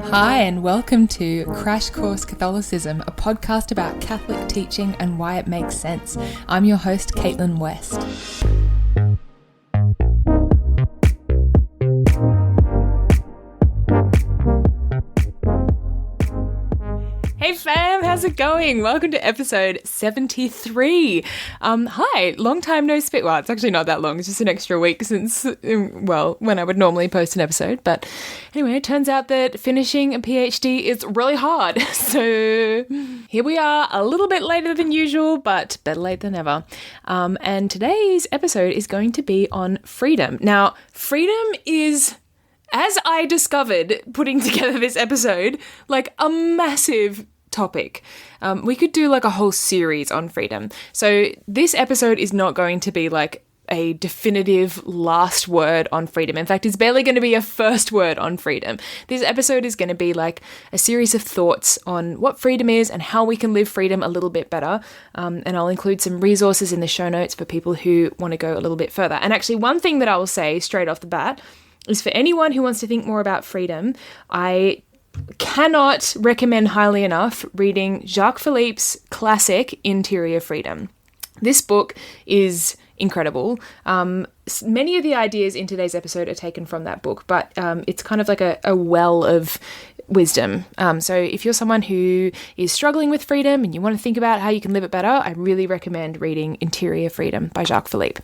Hi, and welcome to Crash Course Catholicism, a podcast about Catholic teaching and why it makes sense. I'm your host, Caitlin West. Hey fam, how's it going? Welcome to episode 73. Hi, long time no speak. Well, it's actually not that long. It's just an extra week since, when I would normally post an episode. But anyway, it turns out that finishing a PhD is really hard. So here we are, a little bit later than usual, but better late than never. And today's episode is going to be on freedom. Now, freedom is, as I discovered putting together this episode, like a massive topic. We could do like a whole series on freedom. So this episode is not going to be like a definitive last word on freedom. In fact, it's barely going to be a first word on freedom. This episode is going to be like a series of thoughts on what freedom is and how we can live freedom a little bit better. And I'll include some resources in the show notes for people who want to go a little bit further. And actually, one thing that I will say straight off the bat is for anyone who wants to think more about freedom, I cannot recommend highly enough reading Jacques Philippe's classic Interior Freedom. This book is incredible. Many of the ideas in today's episode are taken from that book, but it's kind of like a well of wisdom. So if you're someone who is struggling with freedom and you want to think about how you can live it better, I really recommend reading Interior Freedom by Jacques Philippe.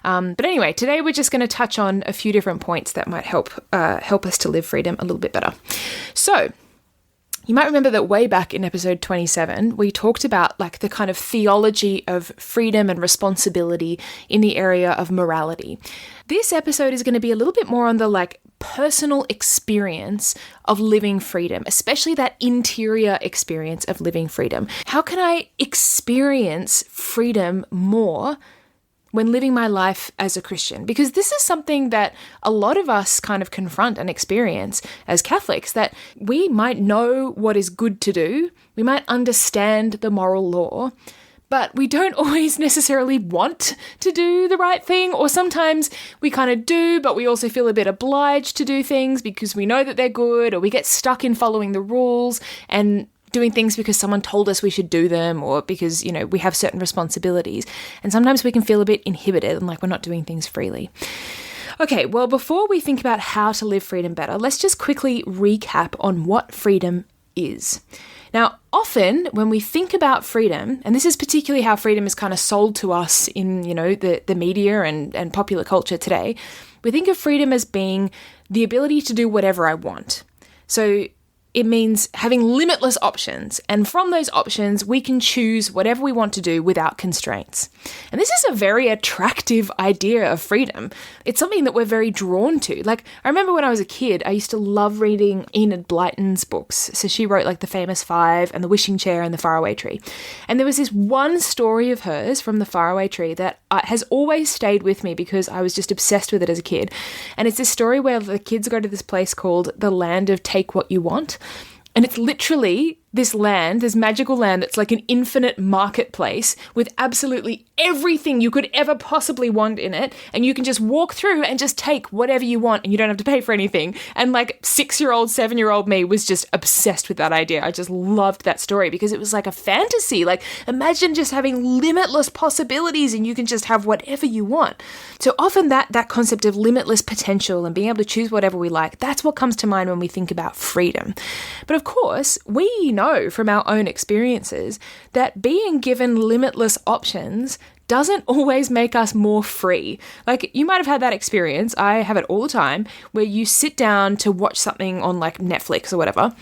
But anyway, today we're just going to touch on a few different points that might help us to live freedom a little bit better. So you might remember that way back in episode 27, we talked about like the kind of theology of freedom and responsibility in the area of morality. This episode is going to be a little bit more on the like personal experience of living freedom, especially that interior experience of living freedom. How can I experience freedom more when living my life as a Christian? Because this is something that a lot of us kind of confront and experience as Catholics, that we might know what is good to do, we might understand the moral law, but we don't always necessarily want to do the right thing, or sometimes we kind of do, but we also feel a bit obliged to do things because we know that they're good, or we get stuck in following the rules and doing things because someone told us we should do them, or because, you know, we have certain responsibilities. And sometimes we can feel a bit inhibited and like we're not doing things freely. Okay, well, before we think about how to live freedom better, let's just quickly recap on what freedom is. Now, often when we think about freedom, and this is particularly how freedom is kind of sold to us in, you know, the media and popular culture today, we think of freedom as being the ability to do whatever I want. So it means having limitless options, and from those options, we can choose whatever we want to do without constraints. And this is a very attractive idea of freedom. It's something that we're very drawn to. Like, I remember when I was a kid, I used to love reading Enid Blyton's books. So she wrote like The Famous Five and The Wishing Chair and The Faraway Tree. And there was this one story of hers from The Faraway Tree that has always stayed with me because I was just obsessed with it as a kid. And it's this story where the kids go to this place called the Land of Take What You Want. And it's literally this land, this magical land that's like an infinite marketplace with absolutely everything you could ever possibly want in it. And you can just walk through and just take whatever you want and you don't have to pay for anything. And like 6-year-old, 7-year-old me was just obsessed with that idea. I just loved that story because it was like a fantasy. Like, imagine just having limitless possibilities and you can just have whatever you want. So often that concept of limitless potential and being able to choose whatever we like, that's what comes to mind when we think about freedom. But of course, we know from our own experiences that being given limitless options doesn't always make us more free. Like, you might have had that experience, I have it all the time, where you sit down to watch something on like Netflix or whatever,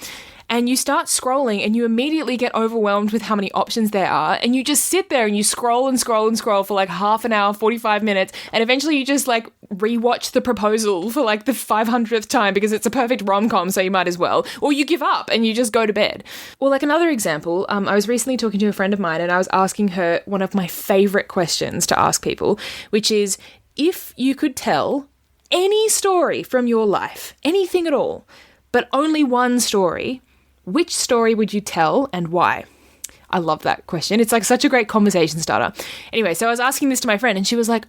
and you start scrolling and you immediately get overwhelmed with how many options there are, and you just sit there and you scroll and scroll and scroll for like half an hour, 45 minutes, and eventually you just like rewatch The Proposal for like the 500th time because it's a perfect rom-com, so you might as well. Or you give up and you just go to bed. Or like another example, I was recently talking to a friend of mine and I was asking her one of my favorite questions to ask people, which is, if you could tell any story from your life, anything at all, but only one story, which story would you tell and why? I love that question. It's like such a great conversation starter. Anyway, so I was asking this to my friend and she was like,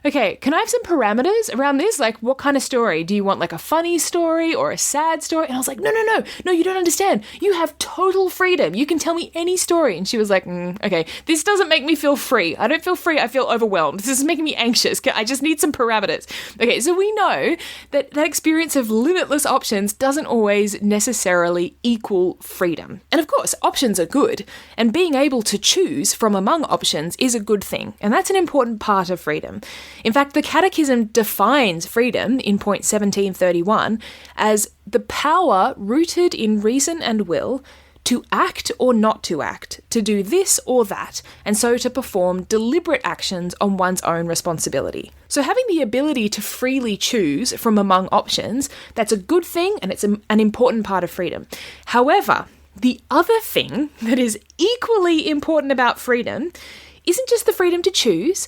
Okay, can I have some parameters around this? Like, what kind of story? Do you want like a funny story or a sad story? And I was like, no, you don't understand. You have total freedom. You can tell me any story. And she was like, okay, this doesn't make me feel free. I don't feel free. I feel overwhelmed. This is making me anxious. I just need some parameters. Okay, so we know that that experience of limitless options doesn't always necessarily equal freedom. And of course, options are good. And being able to choose from among options is a good thing. And that's an important part of freedom. In fact, the Catechism defines freedom in point 1731 as the power rooted in reason and will to act or not to act, to do this or that, and so to perform deliberate actions on one's own responsibility. So having the ability to freely choose from among options, that's a good thing and it's an important part of freedom. However, the other thing that is equally important about freedom isn't just the freedom to choose,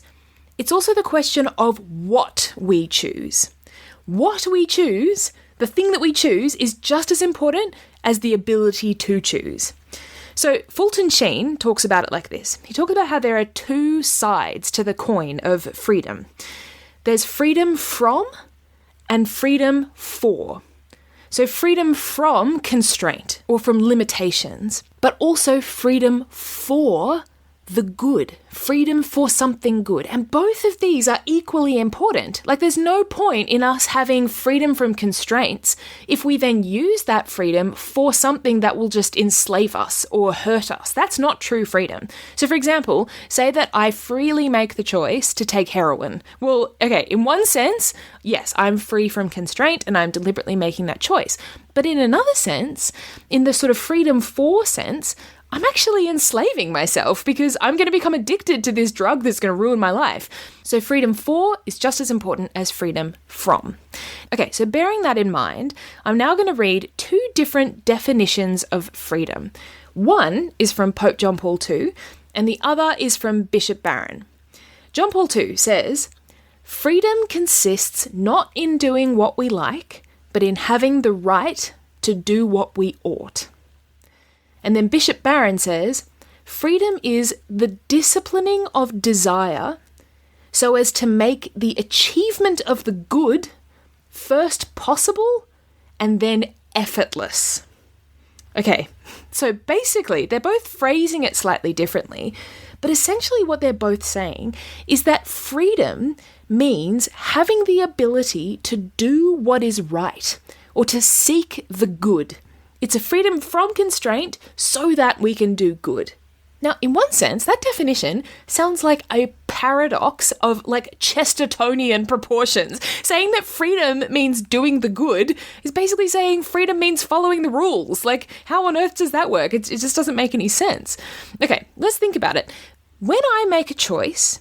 it's also the question of what we choose. What we choose, the thing that we choose, is just as important as the ability to choose. So Fulton Sheen talks about it like this. He talks about how there are two sides to the coin of freedom. There's freedom from and freedom for. So freedom from constraint or from limitations, but also freedom for the good, freedom for something good. And both of these are equally important. Like there's no point in us having freedom from constraints if we then use that freedom for something that will just enslave us or hurt us. That's not true freedom. So for example, say that I freely make the choice to take heroin. Well, okay, in one sense, yes, I'm free from constraint and I'm deliberately making that choice. But in another sense, in the sort of freedom for sense, I'm actually enslaving myself because I'm going to become addicted to this drug that's going to ruin my life. So freedom for is just as important as freedom from. Okay, so bearing that in mind, I'm now going to read two different definitions of freedom. One is from Pope John Paul II, and the other is from Bishop Barron. John Paul II says, "Freedom consists not in doing what we like, but in having the right to do what we ought." And then Bishop Barron says, "Freedom is the disciplining of desire so as to make the achievement of the good first possible and then effortless." Okay, so basically they're both phrasing it slightly differently, but essentially what they're both saying is that freedom means having the ability to do what is right or to seek the good. It's a freedom from constraint so that we can do good. Now, in one sense, that definition sounds like a paradox of like Chestertonian proportions. Saying that freedom means doing the good is basically saying freedom means following the rules. Like, how on earth does that work? It just doesn't make any sense. Okay, let's think about it. When I make a choice,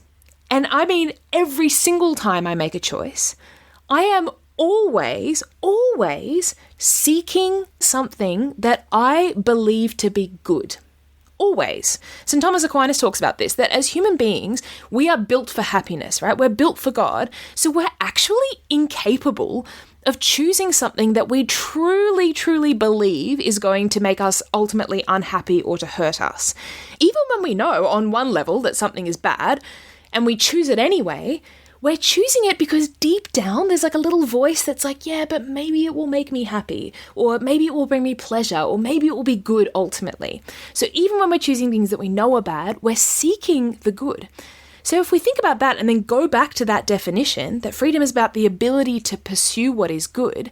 and I mean every single time I make a choice, I am always seeking something that I believe to be good. Always. St. Thomas Aquinas talks about this, that as human beings, we are built for happiness, right? We're built for God. So we're actually incapable of choosing something that we truly believe is going to make us ultimately unhappy or to hurt us. Even when we know on one level that something is bad and we choose it anyway, we're choosing it because deep down there's like a little voice that's like, yeah, but maybe it will make me happy, or maybe it will bring me pleasure, or maybe it will be good ultimately. So even when we're choosing things that we know are bad, we're seeking the good. So if we think about that and then go back to that definition, that freedom is about the ability to pursue what is good,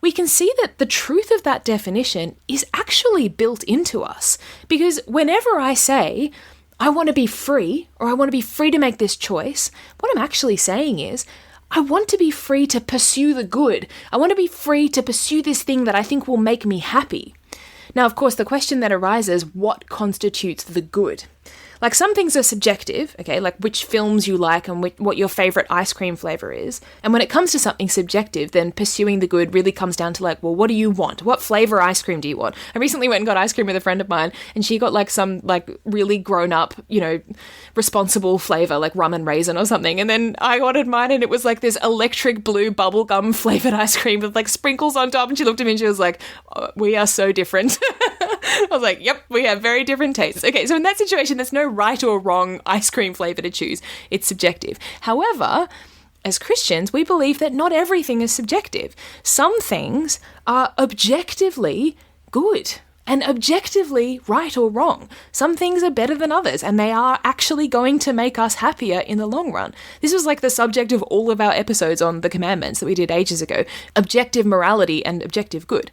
we can see that the truth of that definition is actually built into us. Because whenever I say, I want to be free, or I want to be free to make this choice, what I'm actually saying is, I want to be free to pursue the good. I want to be free to pursue this thing that I think will make me happy. Now, of course, the question that arises, what constitutes the good? Like, some things are subjective, okay, like which films you like and what your favorite ice cream flavor is. And when it comes to something subjective, then pursuing the good really comes down to like, well, what do you want? What flavor ice cream do you want? I recently went and got ice cream with a friend of mine, and she got like some like really grown up, responsible flavor, like rum and raisin or something. And then I ordered mine, and it was like this electric blue bubblegum flavored ice cream with like sprinkles on top. And she looked at me and she was like, oh, we are so different. I was like, yep, we have very different tastes. Okay, so in that situation, there's no right or wrong ice cream flavor to choose. It's subjective. However, as Christians, we believe that not everything is subjective. Some things are objectively good and objectively right or wrong. Some things are better than others, and they are actually going to make us happier in the long run. This was like the subject of all of our episodes on the commandments that we did ages ago. Objective morality and objective good.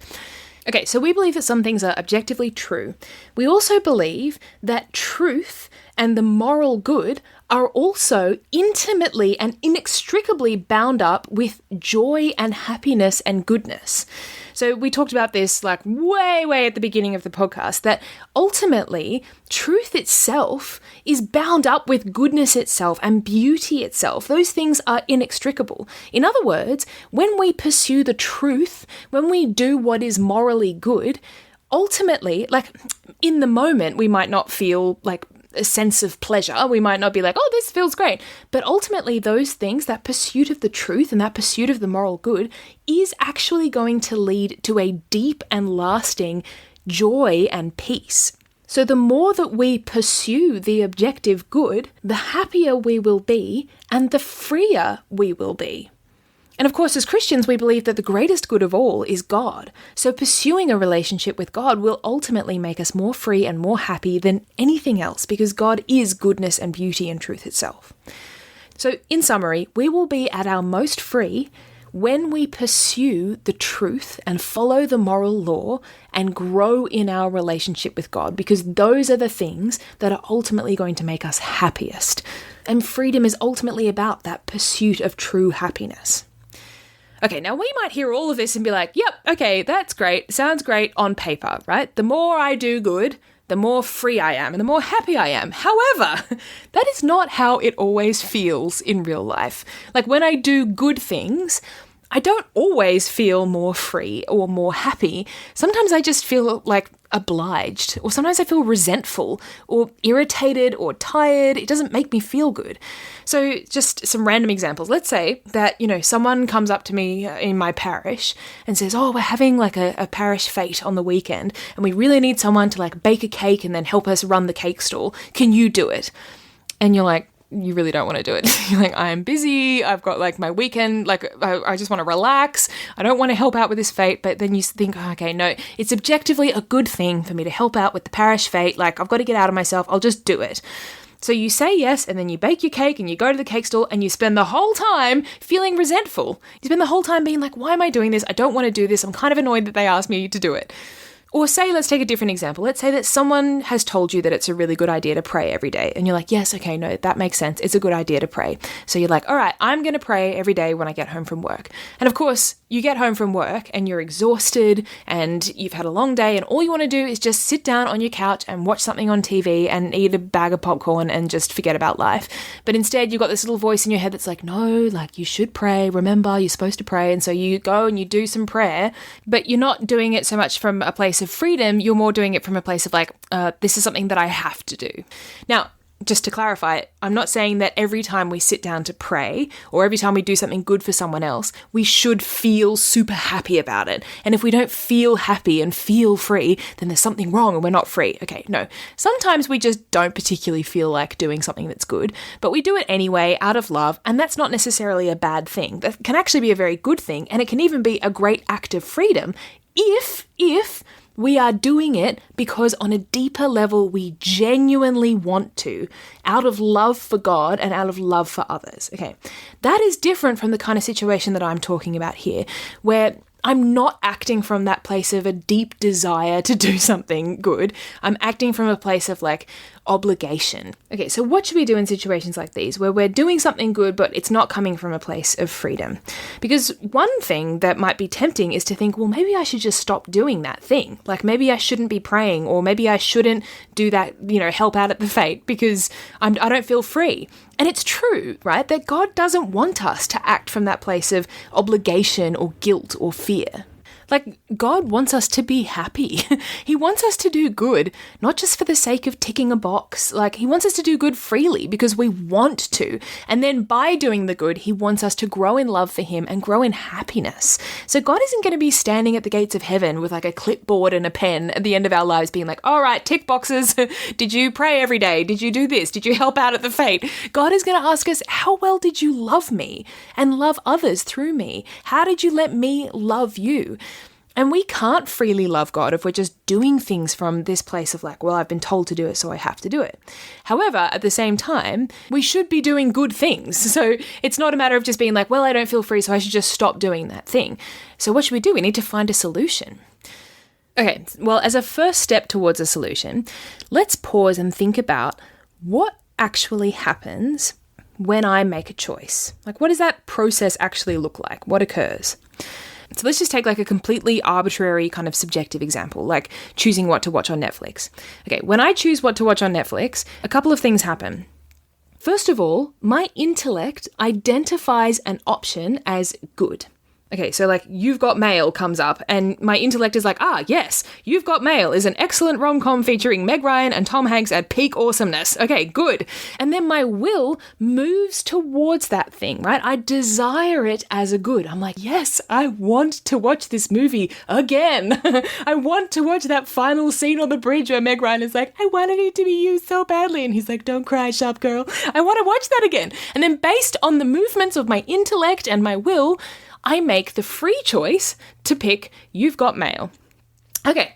Okay, so we believe that some things are objectively true. We also believe that truth and the moral good are also intimately and inextricably bound up with joy and happiness and goodness. So we talked about this like way at the beginning of the podcast, that ultimately truth itself is bound up with goodness itself and beauty itself. Those things are inextricable. In other words, when we pursue the truth, when we do what is morally good, ultimately, like in the moment, we might not feel like a sense of pleasure. We might not be like, oh, this feels great. But ultimately, those things, that pursuit of the truth and that pursuit of the moral good, is actually going to lead to a deep and lasting joy and peace. So the more that we pursue the objective good, the happier we will be and the freer we will be. And of course, as Christians, we believe that the greatest good of all is God. So pursuing a relationship with God will ultimately make us more free and more happy than anything else, because God is goodness and beauty and truth itself. So in summary, we will be at our most free when we pursue the truth and follow the moral law and grow in our relationship with God, because those are the things that are ultimately going to make us happiest. And freedom is ultimately about that pursuit of true happiness. Okay, now we might hear all of this and be like, yep, okay, that's great. Sounds great on paper, right? The more I do good, the more free I am and the more happy I am. However, that is not how it always feels in real life. Like when I do good things, I don't always feel more free or more happy. Sometimes I just feel like obliged, or sometimes I feel resentful or irritated or tired. It doesn't make me feel good. So just some random examples. Let's say that, someone comes up to me in my parish and says, oh, we're having like a parish fete on the weekend and we really need someone to like bake a cake and then help us run the cake stall. Can you do it? And you're like, you really don't want to do it. You're like, I'm busy. I've got like my weekend. Like, I just want to relax. I don't want to help out with this fete. But then you think, oh, okay, no, it's objectively a good thing for me to help out with the parish fete. Like, I've got to get out of myself. I'll just do it. So you say yes, and then you bake your cake and you go to the cake stall and you spend the whole time feeling resentful. You spend the whole time being like, why am I doing this? I don't want to do this. I'm kind of annoyed that they asked me to do it. Or say, let's take a different example. Let's say that someone has told you that it's a really good idea to pray every day. And you're like, yes, okay, no, that makes sense. It's a good idea to pray. So you're like, all right, I'm going to pray every day when I get home from work. And of course, you get home from work and you're exhausted and you've had a long day and all you want to do is just sit down on your couch and watch something on TV and eat a bag of popcorn and just forget about life. But instead, you've got this little voice in your head that's like, no, like you should pray. Remember, you're supposed to pray. And so you go and you do some prayer, but you're not doing it so much from a place of freedom. You're more doing it from a place of like, this is something that I have to do. Now, just to clarify, I'm not saying that every time we sit down to pray or every time we do something good for someone else, we should feel super happy about it. And if we don't feel happy and feel free, then there's something wrong and we're not free. Okay, no. Sometimes we just don't particularly feel like doing something that's good, but we do it anyway out of love, and that's not necessarily a bad thing. That can actually be a very good thing, and it can even be a great act of freedom if we are doing it because on a deeper level we genuinely want to, out of love for God and out of love for others. Okay, that is different from the kind of situation that I'm talking about here, where I'm not acting from that place of a deep desire to do something good. I'm acting from a place of like obligation. Okay, so what should we do in situations like these where we're doing something good, but it's not coming from a place of freedom? Because one thing that might be tempting is to think, well, maybe I should just stop doing that thing. Like maybe I shouldn't be praying, or maybe I shouldn't do that, help out at the fete because I don't feel free. And it's true, right? That God doesn't want us to act from that place of obligation or guilt or fear. Like, God wants us to be happy. He wants us to do good, not just for the sake of ticking a box. Like, he wants us to do good freely because we want to. And then by doing the good, he wants us to grow in love for him and grow in happiness. So God isn't going to be standing at the gates of heaven with like a clipboard and a pen at the end of our lives being like, all right, tick boxes. Did you pray every day? Did you do this? Did you help out at the fete? God is going to ask us, how well did you love me and love others through me? How did you let me love you? And we can't freely love God if we're just doing things from this place of like, well, I've been told to do it, so I have to do it. However, at the same time, we should be doing good things. So it's not a matter of just being like, well, I don't feel free, so I should just stop doing that thing. So what should we do? We need to find a solution. Okay, well, as a first step towards a solution, let's pause and think about what actually happens when I make a choice. Like, what does that process actually look like? What occurs? So let's just take like a completely arbitrary kind of subjective example, like choosing what to watch on Netflix. Okay, when I choose what to watch on Netflix, a couple of things happen. First of all, my intellect identifies an option as good. Okay, so like You've Got Mail comes up and my intellect is like, yes, You've Got Mail is an excellent rom-com featuring Meg Ryan and Tom Hanks at peak awesomeness. Okay, good. And then my will moves towards that thing, right? I desire it as a good. I'm like, yes, I want to watch this movie again. I want to watch that final scene on the bridge where Meg Ryan is like, I wanted it to be you so badly. And he's like, don't cry, sharp girl. I want to watch that again. And then based on the movements of my intellect and my will, I make the free choice to pick You've Got Mail. Okay,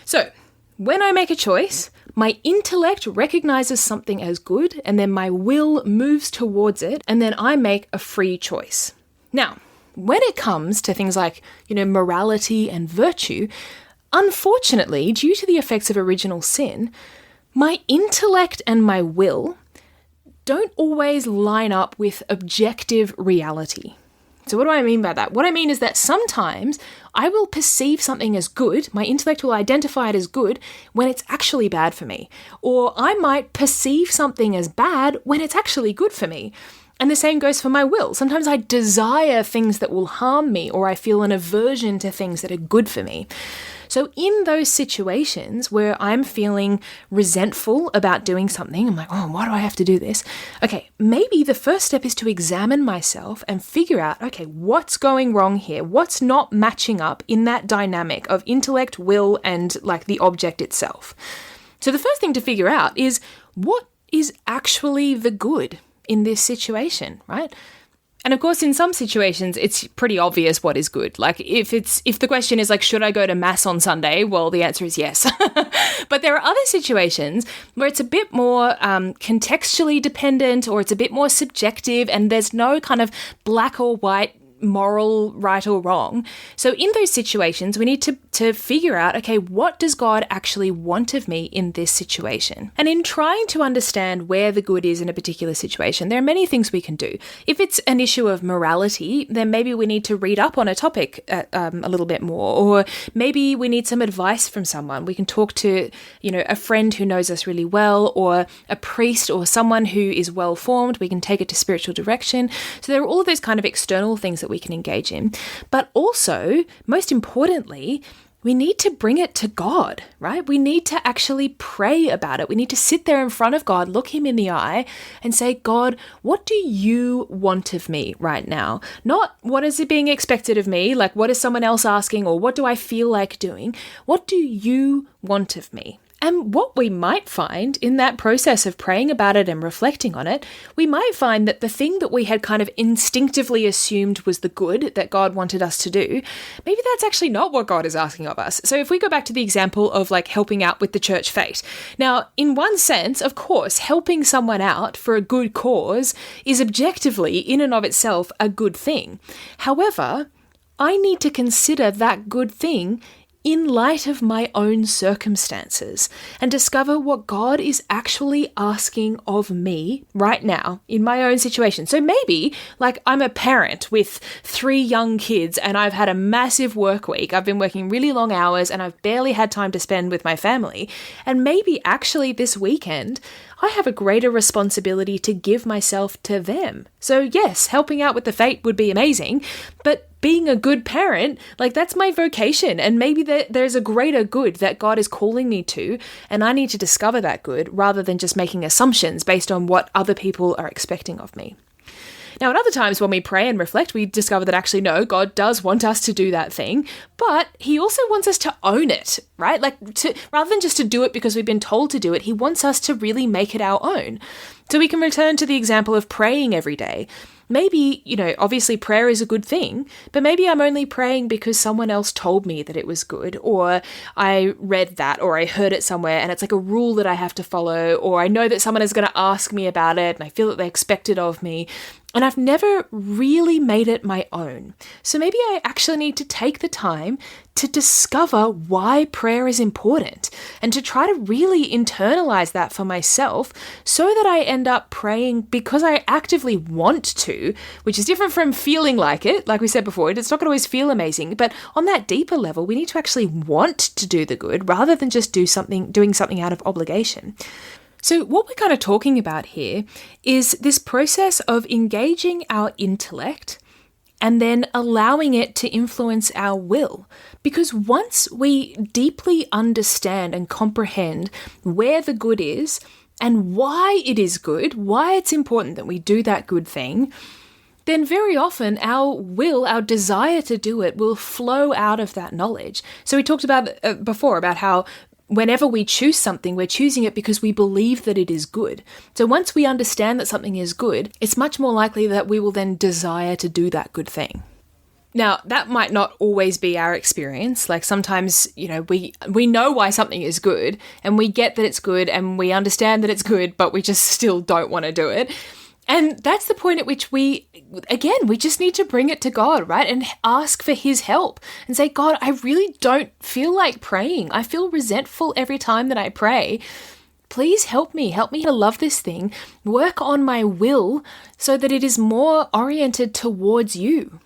so when I make a choice, my intellect recognizes something as good, and then my will moves towards it, and then I make a free choice. Now, when it comes to things like, morality and virtue, unfortunately, due to the effects of original sin, my intellect and my will don't always line up with objective reality. So what do I mean by that? What I mean is that sometimes I will perceive something as good, my intellect will identify it as good, when it's actually bad for me. Or I might perceive something as bad when it's actually good for me. And the same goes for my will. Sometimes I desire things that will harm me, or I feel an aversion to things that are good for me. So in those situations where I'm feeling resentful about doing something, I'm like, oh, why do I have to do this? Okay, maybe the first step is to examine myself and figure out, okay, what's going wrong here? What's not matching up in that dynamic of intellect, will, and like the object itself? So the first thing to figure out is what is actually the good in this situation, right? And of course, in some situations, it's pretty obvious what is good. Like if the question is like, should I go to mass on Sunday? Well, the answer is yes. But there are other situations where it's a bit more contextually dependent, or it's a bit more subjective, and there's no kind of black or white moral right or wrong. So in those situations, we need to figure out, okay, what does God actually want of me in this situation? And in trying to understand where the good is in a particular situation, there are many things we can do. If it's an issue of morality, then maybe we need to read up on a topic a little bit more, or maybe we need some advice from someone. We can talk to, a friend who knows us really well, or a priest, or someone who is well formed. We can take it to spiritual direction. So there are all of those kind of external things that we can engage in. But also, most importantly, we need to bring it to God, right? We need to actually pray about it. We need to sit there in front of God, look him in the eye and say, God, what do you want of me right now? Not what is it being expected of me? Like, what is someone else asking, or what do I feel like doing? What do you want of me? And what we might find in that process of praying about it and reflecting on it, we might find that the thing that we had kind of instinctively assumed was the good that God wanted us to do, maybe that's actually not what God is asking of us. So if we go back to the example of like helping out with the church fete. Now, in one sense, of course, helping someone out for a good cause is objectively in and of itself a good thing. However, I need to consider that good thing in light of my own circumstances and discover what God is actually asking of me right now in my own situation. So maybe, like, I'm a parent with 3 young kids and I've had a massive work week. I've been working really long hours and I've barely had time to spend with my family. And maybe actually this weekend, I have a greater responsibility to give myself to them. So yes, helping out with the fete would be amazing, but being a good parent, like that's my vocation. And maybe there's a greater good that God is calling me to, and I need to discover that good rather than just making assumptions based on what other people are expecting of me. Now, at other times when we pray and reflect, we discover that actually, no, God does want us to do that thing, but he also wants us to own it, right? Rather than just to do it because we've been told to do it, he wants us to really make it our own. So we can return to the example of praying every day. Maybe, obviously prayer is a good thing, but maybe I'm only praying because someone else told me that it was good, or I read that, or I heard it somewhere and it's like a rule that I have to follow, or I know that someone is going to ask me about it and I feel that they expect it of me. And I've never really made it my own. So maybe I actually need to take the time to discover why prayer is important and to try to really internalize that for myself so that I end up praying because I actively want to, which is different from feeling like it. Like we said before, it's not going to always feel amazing, but on that deeper level, we need to actually want to do the good rather than just doing something out of obligation. So what we're kind of talking about here is this process of engaging our intellect and then allowing it to influence our will. Because once we deeply understand and comprehend where the good is and why it is good, why it's important that we do that good thing, then very often our will, our desire to do it will flow out of that knowledge. So we talked about before about how whenever we choose something, we're choosing it because we believe that it is good. So once we understand that something is good, it's much more likely that we will then desire to do that good thing. Now, that might not always be our experience. Like sometimes, we know why something is good and we get that it's good and we understand that it's good, but we just still don't want to do it. And that's the point at which we just need to bring it to God, right? And ask for his help and say, God, I really don't feel like praying. I feel resentful every time that I pray. Please help me to love this thing, work on my will so that it is more oriented towards you.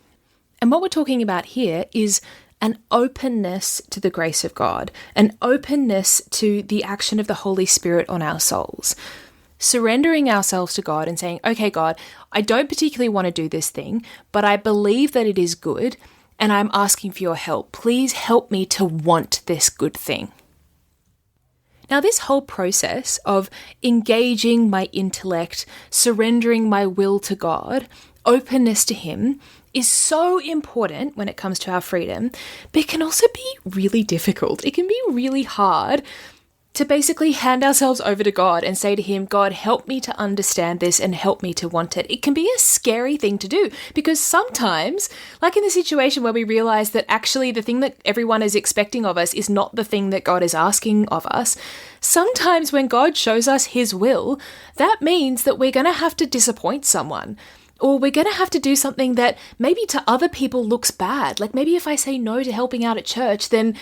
And what we're talking about here is an openness to the grace of God, an openness to the action of the Holy Spirit on our souls. Surrendering ourselves to God and saying, okay, God, I don't particularly want to do this thing, but I believe that it is good and I'm asking for your help. Please help me to want this good thing. Now, this whole process of engaging my intellect, surrendering my will to God, openness to him, is so important when it comes to our freedom, but it can also be really difficult. It can be really hard to basically hand ourselves over to God and say to him, God, help me to understand this and help me to want it. It can be a scary thing to do because sometimes, like in the situation where we realize that actually the thing that everyone is expecting of us is not the thing that God is asking of us, sometimes when God shows us his will, that means that we're going to have to disappoint someone. Or we're going to have to do something that maybe to other people looks bad. Like maybe if I say no to helping out at church, then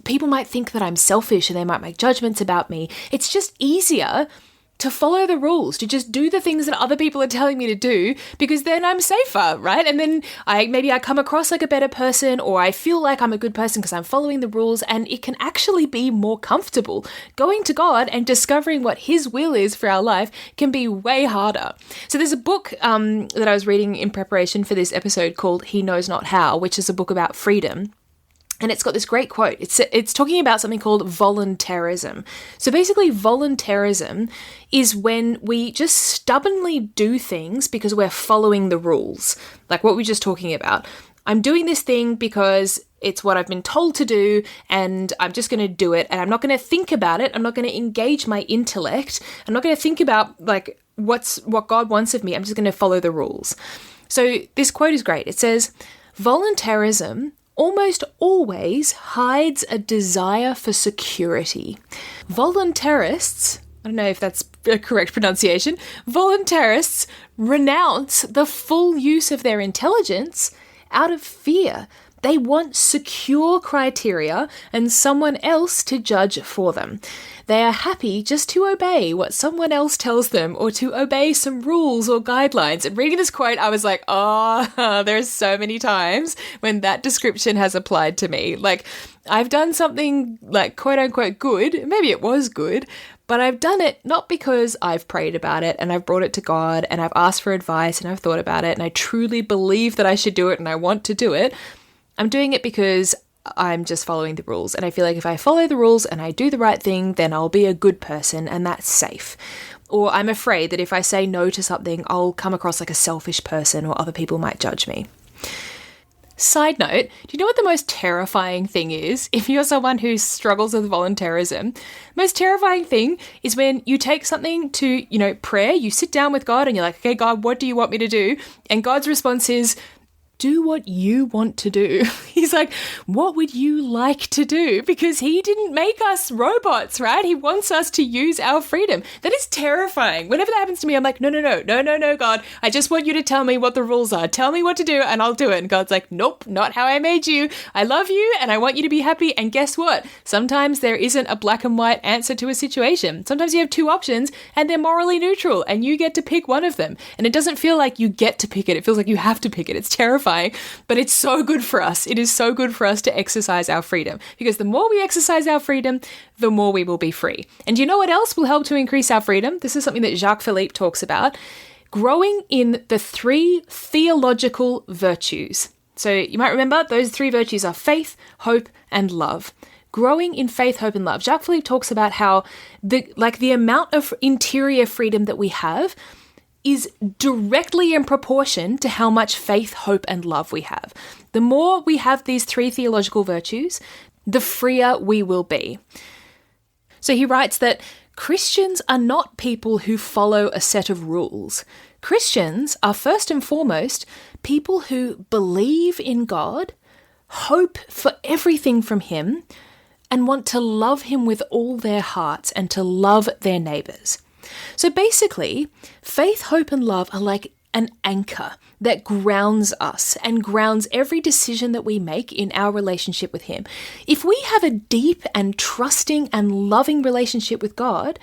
people might think that I'm selfish and they might make judgments about me. It's just easier to follow the rules, to just do the things that other people are telling me to do because then I'm safer, right? And then maybe I come across like a better person or I feel like I'm a good person because I'm following the rules, and it can actually be more comfortable. Going to God and discovering what his will is for our life can be way harder. So there's a book that I was reading in preparation for this episode called He Knows Not How, which is a book about freedom. And it's got this great quote. It's talking about something called voluntarism. So basically, voluntarism is when we just stubbornly do things because we're following the rules. Like what we were just talking about. I'm doing this thing because it's what I've been told to do and I'm just going to do it. And I'm not going to think about it. I'm not going to engage my intellect. I'm not going to think about like what God wants of me. I'm just going to follow the rules. So this quote is great. It says, voluntarism almost always hides a desire for security. Voluntarists, I don't know if that's a correct pronunciation, voluntarists renounce the full use of their intelligence out of fear. They want secure criteria and someone else to judge for them. They are happy just to obey what someone else tells them or to obey some rules or guidelines. And reading this quote, I was like, oh, there's so many times when that description has applied to me. Like, I've done something like quote unquote good, maybe it was good, But I've done it not because I've prayed about it and I've brought it to God and I've asked for advice and I've thought about it and I truly believe that I should do it and I want to do it. I'm doing it because I'm just following the rules. And I feel like if I follow the rules and I do the right thing, then I'll be a good person and that's safe. Or I'm afraid that if I say no to something, I'll come across like a selfish person or other people might judge me. Side note, do you know what the most terrifying thing is? If you're someone who struggles with voluntarism, the most terrifying thing is when you take something to, prayer, you sit down with God and you're like, okay, God, what do you want me to do? And God's response is, do what you want to do. He's like, what would you like to do? Because he didn't make us robots, right? He wants us to use our freedom. That is terrifying. Whenever that happens to me, I'm like, no, God. I just want you to tell me what the rules are. Tell me what to do and I'll do it. And God's like, nope, not how I made you. I love you and I want you to be happy. And guess what? Sometimes there isn't a black and white answer to a situation. Sometimes you have two options and they're morally neutral and you get to pick one of them. And it doesn't feel like you get to pick it. It feels like you have to pick it. It's terrifying. But it's so good for us. It is so good for us to exercise our freedom because the more we exercise our freedom, the more we will be free. And you know what else will help to increase our freedom? This is something that Jacques Philippe talks about. Growing in the 3 theological virtues. So you might remember those 3 virtues are faith, hope, and love. Growing in faith, hope, and love. Jacques Philippe talks about how the amount of interior freedom that we have is directly in proportion to how much faith, hope, and love we have. The more we have these 3 theological virtues, the freer we will be. So he writes that Christians are not people who follow a set of rules. Christians are first and foremost people who believe in God, hope for everything from him, and want to love him with all their hearts and to love their neighbours. So basically, faith, hope, and love are like an anchor that grounds us and grounds every decision that we make in our relationship with him. If we have a deep and trusting and loving relationship with God,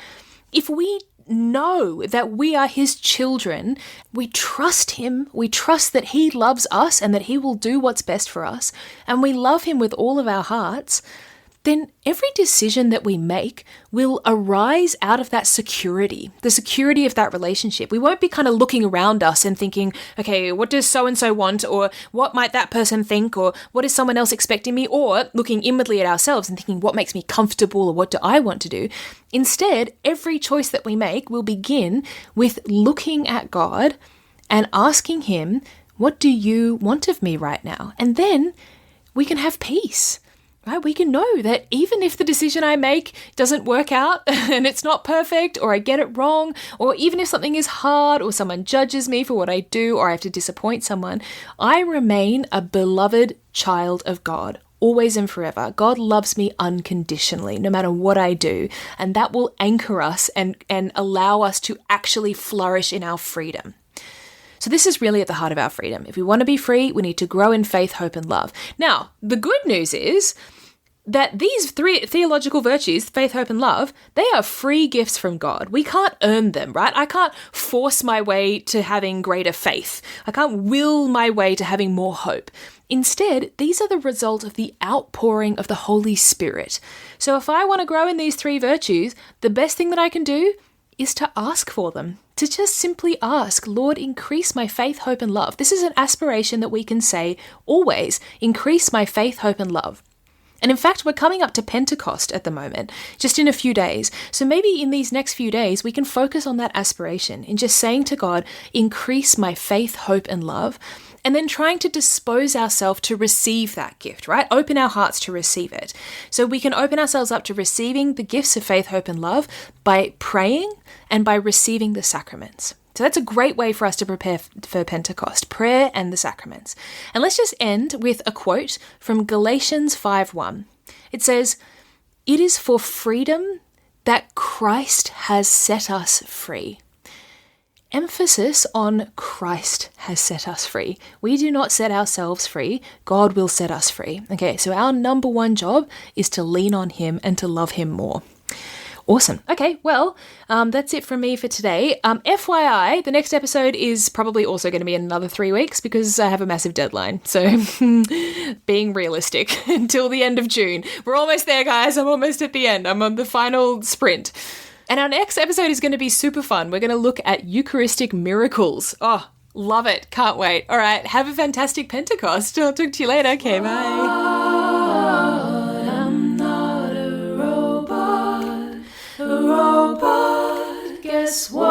if we know that we are his children, we trust him, we trust that he loves us and that he will do what's best for us, and we love him with all of our hearts, then every decision that we make will arise out of that security, the security of that relationship. We won't be kind of looking around us and thinking, okay, what does so-and-so want? Or what might that person think? Or what is someone else expecting me? Or looking inwardly at ourselves and thinking, what makes me comfortable? Or what do I want to do? Instead, every choice that we make will begin with looking at God and asking him, what do you want of me right now? And then we can have peace. Right? We can know that even if the decision I make doesn't work out and it's not perfect or I get it wrong, or even if something is hard or someone judges me for what I do or I have to disappoint someone, I remain a beloved child of God, always and forever. God loves me unconditionally, no matter what I do. And that will anchor us and allow us to actually flourish in our freedom. So this is really at the heart of our freedom. If we want to be free, we need to grow in faith, hope, and love. Now, the good news is that these 3 theological virtues, faith, hope, and love, they are free gifts from God. We can't earn them, right? I can't force my way to having greater faith. I can't will my way to having more hope. Instead, these are the result of the outpouring of the Holy Spirit. So if I want to grow in these 3 virtues, the best thing that I can do is to ask for them. To just simply ask, Lord, increase my faith, hope, and love. This is an aspiration that we can say always, increase my faith, hope, and love. And in fact, we're coming up to Pentecost at the moment, just in a few days. So maybe in these next few days, we can focus on that aspiration in just saying to God, increase my faith, hope, and love, and then trying to dispose ourselves to receive that gift, right? Open our hearts to receive it. So we can open ourselves up to receiving the gifts of faith, hope, and love by praying and by receiving the sacraments. So that's a great way for us to prepare for Pentecost, prayer and the sacraments. And let's just end with a quote from Galatians 5:1. It says, "It is for freedom that Christ has set us free." Emphasis on Christ has set us free. We do not set ourselves free. God will set us free. Okay, so our number one job is to lean on him and to love him more. Awesome. Okay, well, that's it from me for today. FYI, the next episode is probably also going to be in another 3 weeks because I have a massive deadline. So being realistic until the end of June. We're almost there, guys. I'm almost at the end. I'm on the final sprint. And our next episode is going to be super fun. We're going to look at Eucharistic miracles. Oh, love it. Can't wait. All right. Have a fantastic Pentecost. I'll talk to you later. Okay, bye. I'm not a robot. Guess what?